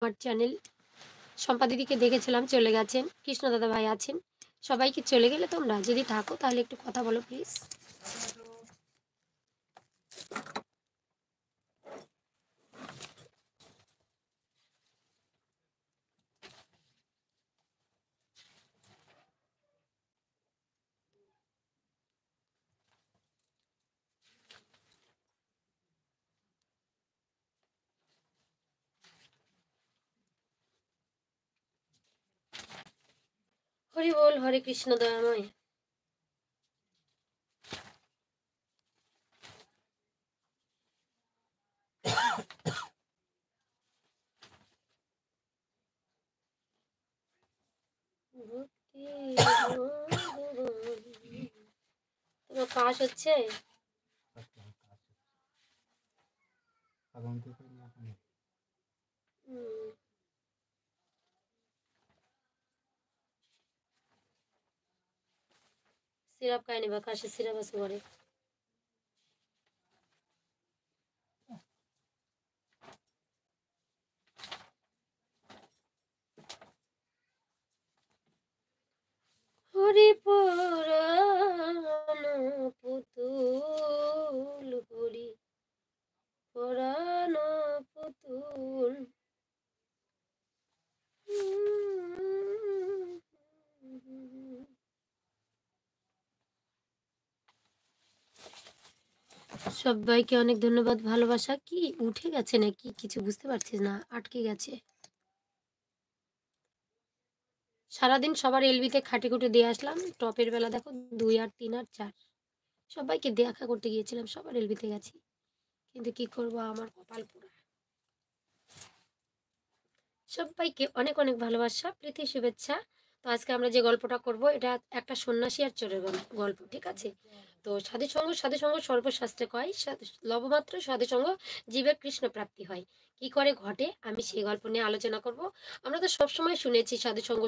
আমার চ্যানেল শম্পা দিদিকে দেখেছিলাম চলে গেছেন, কৃষ্ণ দাদা ভাই আছেন, সবাইকে চলে গেলে তোমরা যদি থাকো তাহলে একটু কথা বলো প্লিজ। হরি বল, হরে কৃষ্ণ দয়াময়। তোমার কাশ হচ্ছে? সিরাপ খাই নিবা, কাশের সিরাপ আছে ঘরে। হরি পরাণ পুতুল, হরি পরাণ পুতুল। সবাইকে অনেক ধন্যবাদ, ভালোবাসা। কি উঠে গেছে নাকি কিছু বুঝতে পারছিস না, আটকে গেছে। সারাদিন সবার এলবিতে খাটে খুঁটে দিয়ে আসলাম, টপের বেলা দেখো 2 আর 3 আর 4 সবাইকে দেখা করতে গিয়েছিলাম, সবার এলবিতে গেছি, কিন্তু কি করব, আমার কপাল পোড়া। সবাইকে অনেক অনেক ভালোবাসা, প্রীতি, শুভেচ্ছা। তো আজকে আমরা যে গল্পটা করব এটা একটা সন্ন্যাসী আর চোরের গল্প, ঠিক আছে? তো সাধুসঙ্গ সর্বশাস্ত্রে কয়, লবমাত্র সাধুসঙ্গ জীবের কৃষ্ণ প্রাপ্তি হয়। কি করে ঘটে আমি সেই গল্প নিয়ে আলোচনা করব। আমরা তো সবসময় শুনেছি সাধুসঙ্গ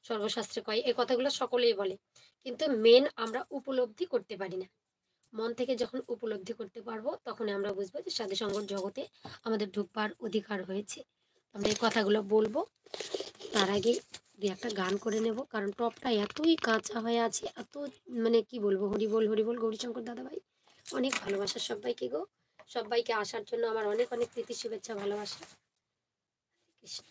সর্বশাস্ত্রে কয়, এই কথাগুলো সকলেই বলে, কিন্তু মেন আমরা উপলব্ধি করতে পারি না। মন থেকে যখন উপলব্ধি করতে পারবো তখন আমরা বুঝবো যে সাধুসঙ্গর জগতে আমাদের ঢুকবার অধিকার হয়েছে। আমরা এই কথাগুলো বলবো, তার আগে দিয়ে একটা গান করে নেব, কারণ টপটা এতই কাঁচা হয়ে আছে, এত মানে কি বলবো, হরিবোল হরিবোল গৌরীশঙ্কর দাদাভাই, অনেক ভালোবাসা সবাইকে গো। সবাইকে আসার জন্য আমার অনেক অনেক প্রীতি, শুভেচ্ছা, ভালোবাসা। কৃষ্ণ।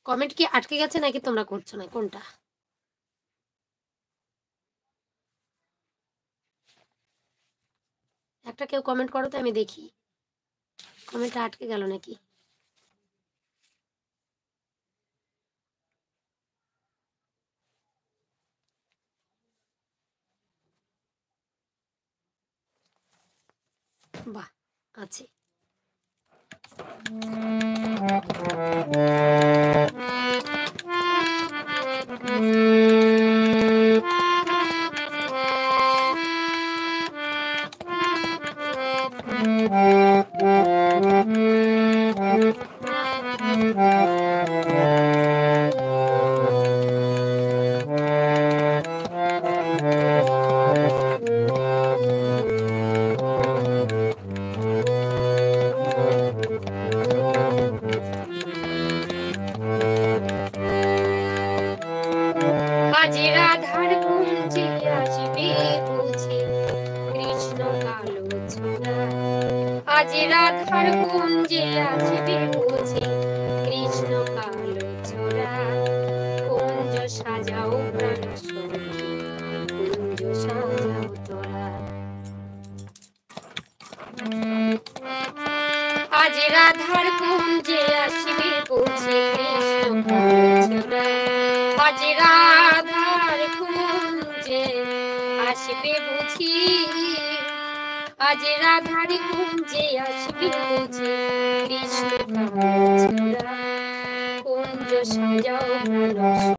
কমেন্ট কি আটকে গেছে নাকি তোমরা করছো না, কোনটা? একটা কেউ কমেন্ট করো তো আমি দেখি, কমেন্টটা আটকে গেল নাকি। বাহ, আছে। আজ রাধার কুঞ্জে আসবে বুঝি কৃষ্ণ কালো ছোড়া, আজ রাধার কুঞ্জে আসবে বুঝি কৃষ্ণ কালো ছোড়া। কুঞ্জ সাজাও প্রাণ সখী, কুঞ্জ সাজাও তোরা। আজ রাধার কুঞ্জে আসবে বুঝি কৃষ্ণ কালো ছোড়া, আজ রাধার কুঞ্জে আসবে বুঝি, আজ রাধার কুঞ্জে আসবে বুঝি কৃষ্ণ কালো ছোড়া। কুঞ্জ সাজাও প্রাণ